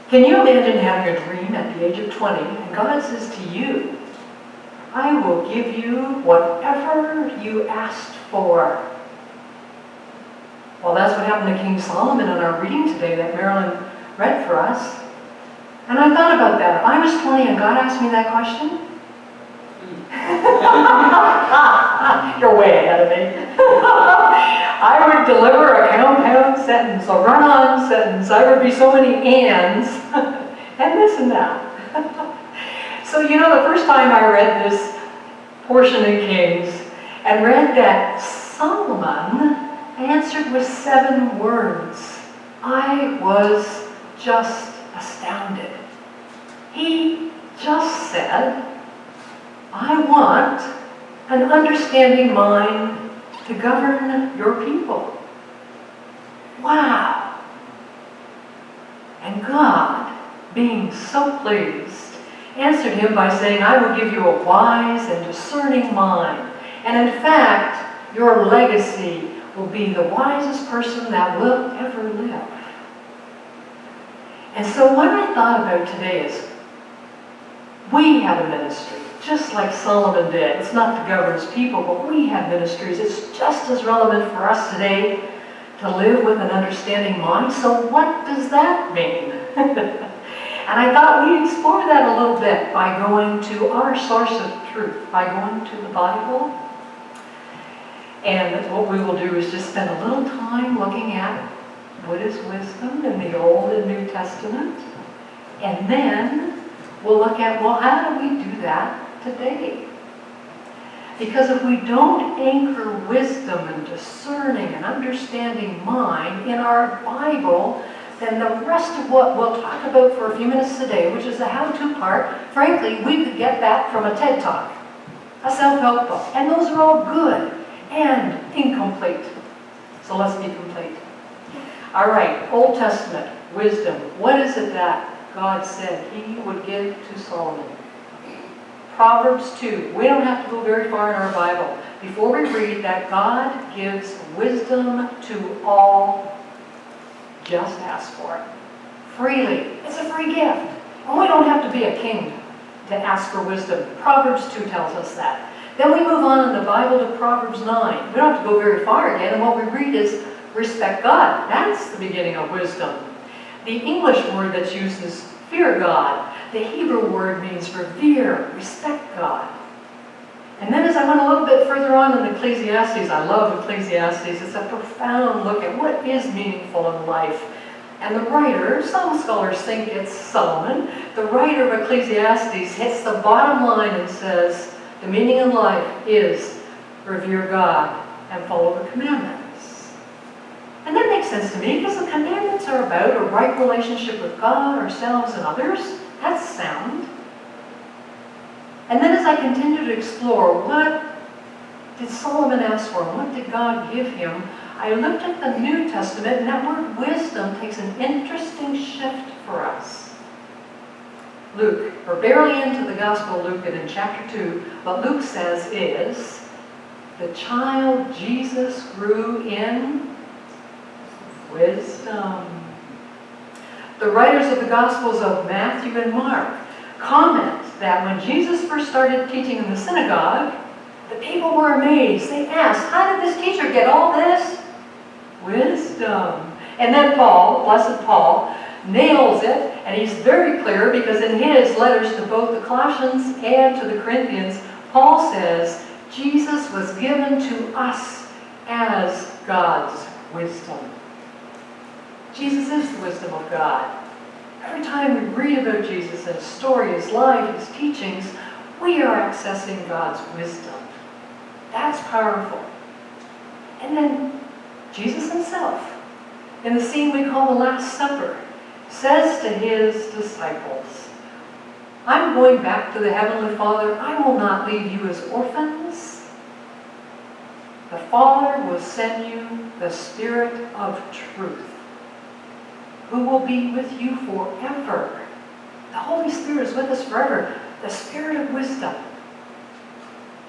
Can you imagine having a dream at the age of 20 and God says to you, I will give you whatever you asked for? Well, that's what happened to King Solomon in our reading today that Marilyn read for us. And I thought about that. If I was 20 and God asked me that question, you're way ahead of me. I would deliver a compound sentence, a run-on sentence. I would be so many ands, and this and that. So, you know, the first time I read this portion in Kings and read that Solomon answered with 7 words, I was just astounded. He just said, I want an understanding mind to govern your people. Wow. And God, being so pleased, answered him by saying, I will give you a wise and discerning mind. And in fact, your legacy will be the wisest person that will ever live. And so what I thought about today is, we have a ministry, just like Solomon did. It's not to govern his people, but we have ministries. It's just as relevant for us today to live with an understanding mind. So what does that mean? And I thought we'd explore that a little bit by going to our source of truth, by going to the Bible. And what we will do is just spend a little time looking at what is wisdom in the Old and New Testament. And then we'll look at, well, how do we do that today? Because if we don't anchor wisdom and discerning and understanding mind in our Bible, then the rest of what we'll talk about for a few minutes today, which is the how-to part, frankly, we could get that from a TED Talk, a self-help book. And those are all good and incomplete. So let's be complete. All right, Old Testament, wisdom. What is it that God said he would give to Solomon? Proverbs 2. We don't have to go very far in our Bible before we read that God gives wisdom to all. Just ask for it. Freely. It's a free gift. And we don't have to be a king to ask for wisdom. Proverbs 2 tells us that. Then we move on in the Bible to Proverbs 9. We don't have to go very far again, and what we read is respect God. That's the beginning of wisdom. The English word that's used is fear God. The Hebrew word means revere, respect God. And then as I went a little bit further on in Ecclesiastes, I love Ecclesiastes, it's a profound look at what is meaningful in life. And the writer, some scholars think it's Solomon, the writer of Ecclesiastes hits the bottom line and says, the meaning in life is revere God and follow the commandments. And that makes sense to me because the commandments are about a right relationship with God, ourselves, and others. That's sound. And then as I continue to explore what did Solomon ask for and what did God give him, I looked at the New Testament, and that word wisdom takes an interesting shift for us. Luke, we're barely into the Gospel of Luke, and in chapter 2, what Luke says is, the child Jesus grew in wisdom. The writers of the Gospels of Matthew and Mark comment that when Jesus first started teaching in the synagogue, the people were amazed. They asked, how did this teacher get all this wisdom? And then Paul, blessed Paul, nails it, and he's very clear because in his letters to both the Colossians and to the Corinthians, Paul says, Jesus was given to us as God's wisdom. Jesus is the wisdom of God. Every time we read about Jesus and his story, his life, his teachings, we are accessing God's wisdom. That's powerful. And then Jesus himself, in the scene we call the Last Supper, says to his disciples, I'm going back to the Heavenly Father. I will not leave you as orphans. The Father will send you the Spirit of truth, who will be with you forever. The Holy Spirit is with us forever. The Spirit of wisdom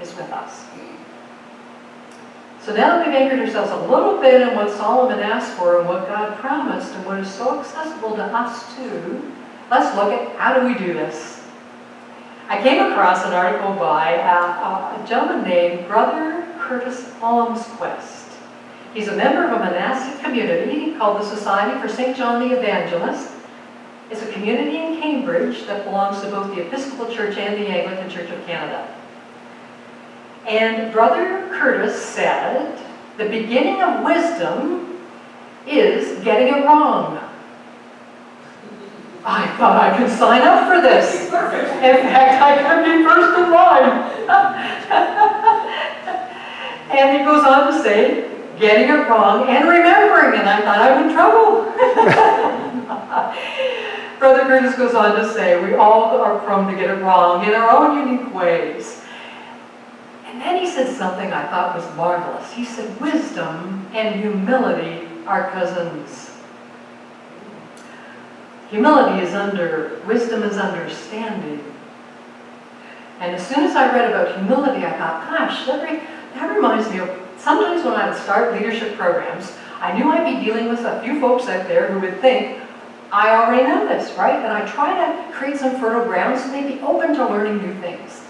is with us. So now that we've anchored ourselves a little bit in what Solomon asked for and what God promised and what is so accessible to us too, let's look at how do we do this. I came across an article by a gentleman named Brother Curtis Almsquist. He's a member of a monastic community called the Society for St. John the Evangelist. It's a community in Cambridge that belongs to both the Episcopal Church and the Anglican Church of Canada. And Brother Curtis said, the beginning of wisdom is getting it wrong. I thought I could sign up for this. In fact, I could be first in line. And he goes on to say, getting it wrong and remembering, and I thought I'm in trouble. Brother Curtis goes on to say, we all are prone to get it wrong in our own unique ways. And then he said something I thought was marvelous. He said, wisdom and humility are cousins. Humility is wisdom is understanding. And as soon as I read about humility, I thought, gosh, that reminds me of sometimes when I would start leadership programs, I knew I'd be dealing with a few folks out there who would think, I already know this, right? And I try to create some fertile ground so they'd be open to learning new things.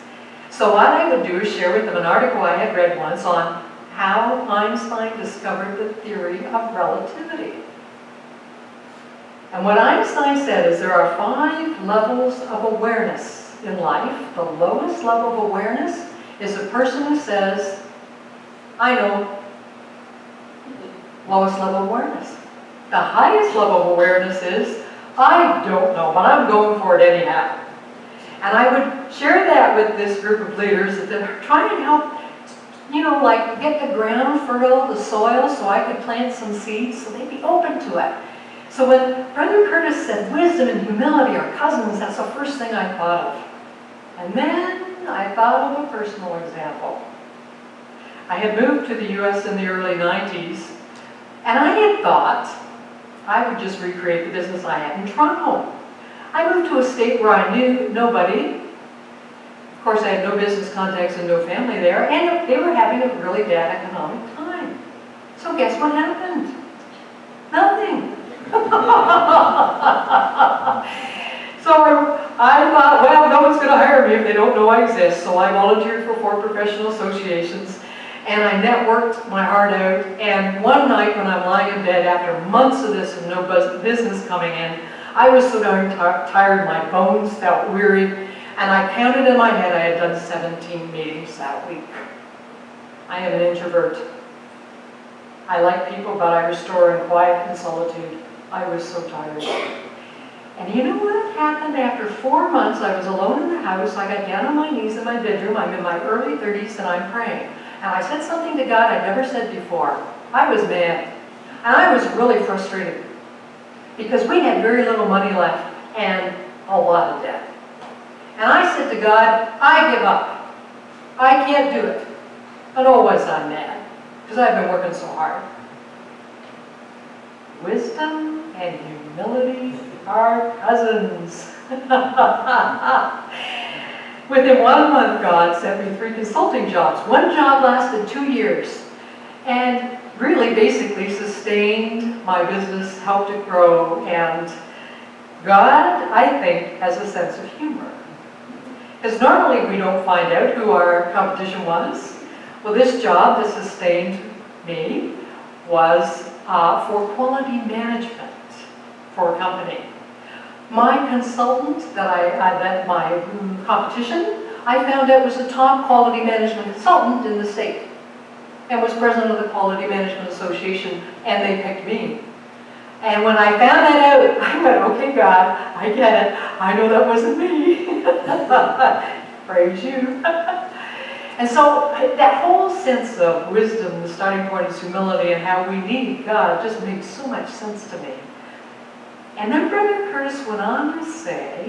So what I would do is share with them an article I had read once on how Einstein discovered the theory of relativity. And what Einstein said is there are 5 levels of awareness in life. The lowest level of awareness is a person who says, I know. Lowest level of awareness. The highest level of awareness is, I don't know, but I'm going for it anyhow. And I would share that with this group of leaders that are trying to help, like get the ground fertile, the soil, so I could plant some seeds so they'd be open to it. So when Brother Curtis said wisdom and humility are cousins, that's the first thing I thought of. And then I thought of a personal example. I had moved to the U.S. in the early 90s, and I had thought I would just recreate the business I had in Toronto. I moved to a state where I knew nobody. Of course, I had no business contacts and no family there, and they were having a really bad economic time. So guess what happened? Nothing. So I thought, well, no one's going to hire me if they don't know I exist. So I volunteered for 4 professional associations, and I networked my heart out. And one night when I'm lying in bed after months of this and no business coming in, I was so darn tired, my bones felt weary, and I counted in my head I had done 17 meetings that week. I am an introvert. I like people, but I restore in quiet and solitude. I was so tired. And you know what happened? After 4 months, I was alone in the house. I got down on my knees in my bedroom. I'm in my early 30s, and I'm praying. And I said something to God I'd never said before. I was mad. And I was really frustrated. Because we had very little money left and a lot of debt. And I said to God, I give up. I can't do it. And oh, was I mad. Because I've been working so hard. Wisdom and humility are cousins. Within 1 month, God sent me 3 consulting jobs. One job lasted 2 years and really basically sustained my business, helped it grow, and God, I think, has a sense of humor. Because normally we don't find out who our competition was. Well, this job that sustained me was for quality management for a company. My consultant that my competition, I found out was the top quality management consultant in the state and was president of the Quality Management Association, and they picked me. And when I found that out, I went, okay, God, I get it. I know that wasn't me. Praise you. And so that whole sense of wisdom, the starting point is humility, and how we need God just makes so much sense to me. And then Brother Curtis went on to say,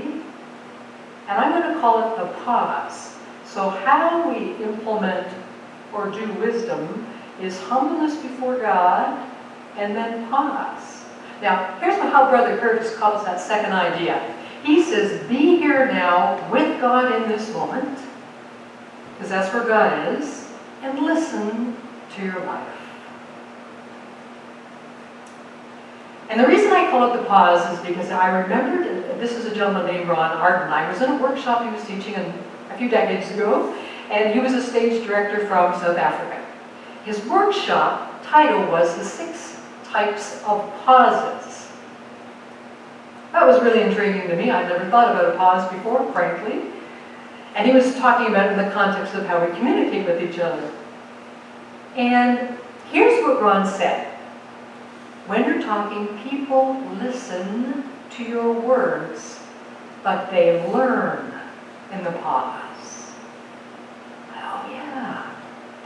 and I'm going to call it the pause. So how we implement or do wisdom is humbleness before God and then pause. Now, here's how Brother Curtis calls that second idea. He says, be here now with God in this moment, because that's where God is, and listen to your life. And the reason I call it the pause is because I remembered, this is a gentleman named Ron Arden. I was in a workshop he was teaching a few decades ago, and he was a stage director from South Africa. His workshop title was The 6 Types of Pauses. That was really intriguing to me. I'd never thought about a pause before, frankly. And he was talking about it in the context of how we communicate with each other. And here's what Ron said. When you're talking, people listen to your words, but they learn in the pause. Oh yeah,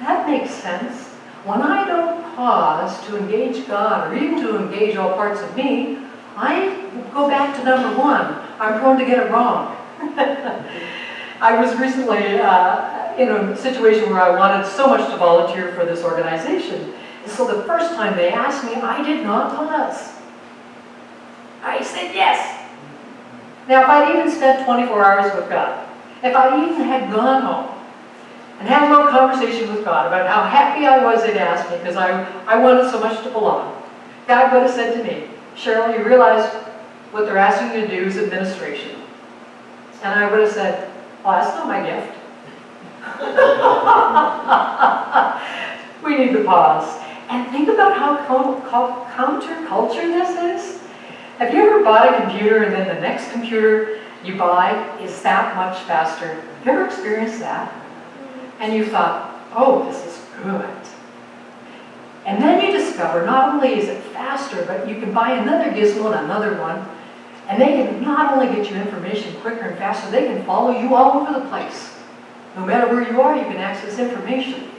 that makes sense. When I don't pause to engage God or even to engage all parts of me, I go back to number 1. I'm prone to get it wrong. I was recently in a situation where I wanted so much to volunteer for this organization. And so the first time they asked me, I did not pause. I said yes. Now, if I'd even spent 24 hours with God, if I even had gone home and had a little conversation with God about how happy I was they'd asked me because I wanted so much to belong, God would have said to me, Cheryl, you realize what they're asking you to do is administration. And I would have said, oh, that's not my gift. We need to pause. And think about how counterculture this is. Have you ever bought a computer and then the next computer you buy is that much faster? Have you ever experienced that? And you thought, oh, this is good. And then you discover not only is it faster, but you can buy another gizmo and another one, and they can not only get you information quicker and faster, they can follow you all over the place. No matter where you are, you can access information.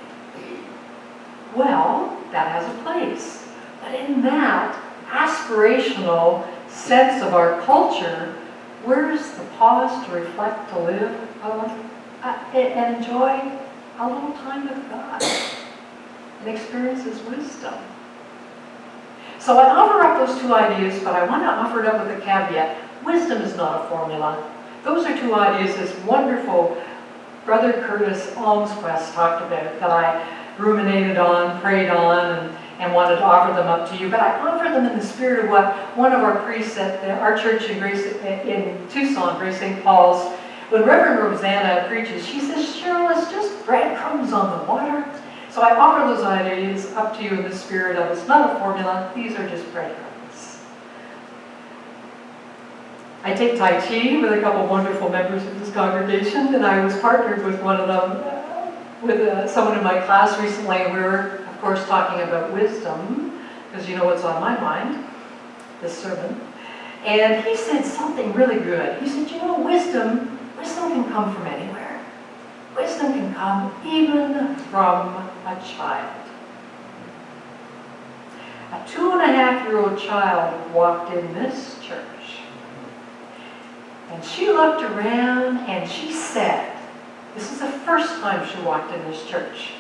Well, that has a place. But in that aspirational sense of our culture, where's the pause to reflect, to live, and enjoy a little time with God and experience His wisdom? So I offer up those 2 ideas, but I want to offer it up with a caveat. Wisdom is not a formula. Those are 2 ideas this wonderful Brother Curtis Almsquist talked about that I ruminated on, prayed on, and wanted to offer them up to you. But I offer them in the spirit of what one of our priests at our church in Tucson, Grace St. Paul's, when Reverend Rosanna preaches, she says, Cheryl, it's just breadcrumbs on the water. So I offer those ideas up to you in the spirit of it's not a formula, these are just breadcrumbs. I take Tai Chi with a couple wonderful members of this congregation, and I was partnered with one of them, with someone in my class recently, and we were, of course, talking about wisdom, because you know what's on my mind, this sermon. And he said something really good. He said, you know, wisdom can come from anywhere. Wisdom can come even from a child. A 2.5-year-old child walked in this church. And she looked around and she said, this is the first time she walked in this church,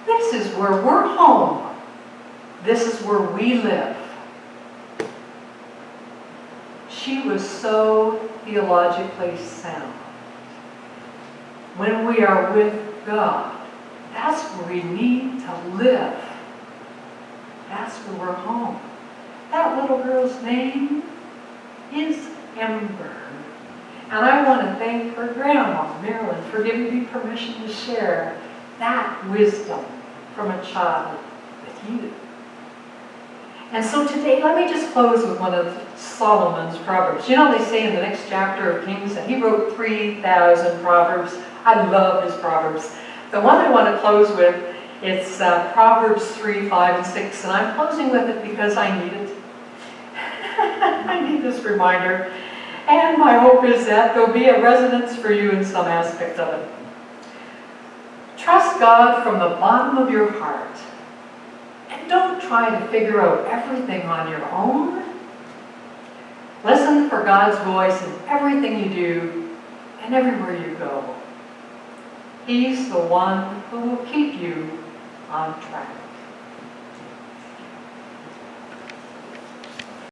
this is where we're home. This is where we live. She was so theologically sound. When we are with God, that's where we need to live. That's where we're home. That little girl's name is Ember. And I want to thank her grandma, Marilyn, for giving me permission to share that wisdom from a child with you. And so today, let me just close with one of Solomon's Proverbs. You know, they say in the next chapter of Kings that he wrote 3,000 Proverbs. I love his Proverbs. The one I want to close with, it's Proverbs 3, 5, and 6. And I'm closing with it because I need it. I need this reminder. And my hope is that there'll be a resonance for you in some aspect of it. Trust God from the bottom of your heart. And don't try to figure out everything on your own. Listen for God's voice in everything you do and everywhere you go. He's the one who will keep you on track.